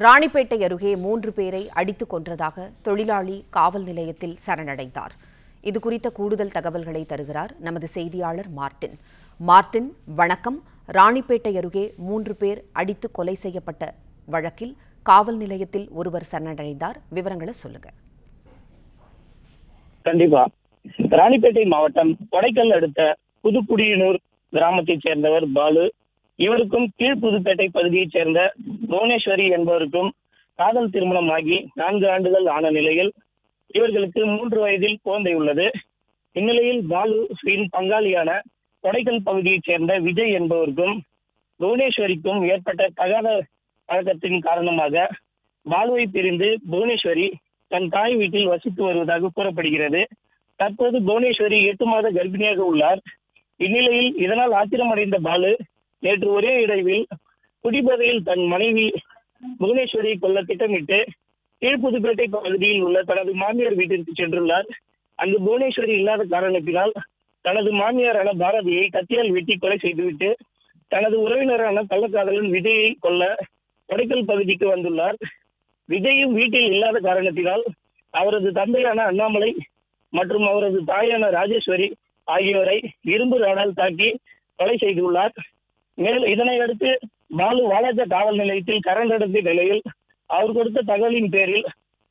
ராணிப்பேட்டை அருகே 3 பேரை அடித்துக் கொன்றதாக தொழிலாளி காவல் நிலையத்தில் சரணடைந்தார். இதுகுறித்த கூடுதல் தகவல்களை தருகிறார் நமது செய்தியாளர் மார்ட்டின். மார்ட்டின், வணக்கம். ராணிப்பேட்டை அருகே 3 பேர் அடித்து கொலை செய்யப்பட்ட வழக்கில் காவல் நிலையத்தில் ஒருவர் சரணடைந்தார். விவரங்களை சொல்லுங்க. கண்டிப்பா. ராணிப்பேட்டை மாவட்டம் கொடைக்கல் அடுத்த புதுக்குடியனூர் கிராமத்தைச் சேர்ந்தவர் பாலு. இவருக்கும் கீழ்புதுப்பேட்டை பகுதியைச் சேர்ந்த புவனேஸ்வரி என்பவருக்கும் காதல் திருமணமாகி 4 ஆண்டுகள் ஆன நிலையில் இவர்களுக்கு 3 வயதில் குழந்தை உள்ளது. இந்நிலையில் பாலுவின் பங்காளியான கொடைக்கல் பகுதியைச் சேர்ந்த விஜய் என்பவருக்கும் புவனேஸ்வரிக்கும் ஏற்பட்ட தகாத பழக்கத்தின் காரணமாக பாலுவை பிரிந்து புவனேஸ்வரி தன் தாய் வீட்டில் வசித்து வருவதாக கூறப்படுகிறது. தற்போது புவனேஸ்வரி 8 மாத கர்ப்பிணியாக உள்ளார். இந்நிலையில் இதனால் ஆத்திரமடைந்த பாலு நேற்று ஒரே இரவில் குடிபோதையில் தன் மனைவி புவனேஸ்வரியை கொல்ல திட்டமிட்டு கீழ்புதுப்பேட்டை பகுதியில் உள்ள தனது மாமியார் வீட்டிற்கு சென்றுள்ளார். அங்கு புவனேஸ்வரி இல்லாத காரணத்தினால் தனது மாமியாரான பாரதியை கத்தியால் வெட்டி கொலை செய்துவிட்டு தனது உறவினரான கள்ளக்காதலன் விஜயை கொல்ல கொடைக்கல் பகுதிக்கு வந்துள்ளார். விஜயும் வீட்டில் இல்லாத காரணத்தினால் அவரது தந்தையான அண்ணாமலை மற்றும் அவரது தாயான ராஜேஸ்வரி ஆகியோரை இரும்பு ராடால் தாக்கி கொலை செய்துள்ளார். மேலும் இதனை அடுத்து பாலு வாலாஜா காவல் நிலையத்தில் கரண்டடைந்த நிலையில் அவர் கொடுத்த தகவலின் பேரில்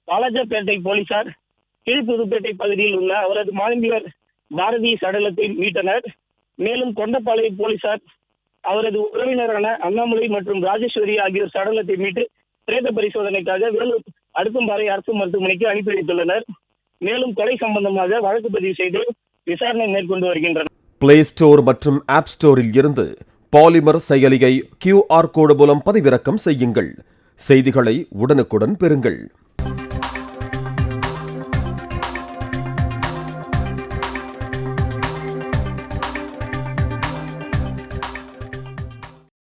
வாலாஜாப்பேட்டை போலீசார் கீழ்புதுப்பேட்டை பகுதியில் உள்ள அவரது மாமியார் பாரதி சடலத்தை மீட்டனர். மேலும் கொண்டப்பாளையம் போலீசார் அவரது உறவினரான அண்ணாமலை மற்றும் ராஜேஸ்வரி ஆகியோர் சடலத்தை மீட்டு பிரேத பரிசோதனைக்காக வேலூர் அடுக்கும்பாறை அரசு மருத்துவமனைக்கு அனுப்பி வைத்துள்ளனர். மேலும் கொலை சம்பந்தமாக வழக்கு பதிவு செய்து விசாரணை மேற்கொண்டு வருகின்றனர். பிளே ஸ்டோர் மற்றும் ஆப் ஸ்டோரில் இருந்து பாலிமர் செயலியை QR கோடு மூலம் பதிவிறக்கம் செய்யுங்கள். செய்திகளை உடனுக்குடன் பெறுங்கள்.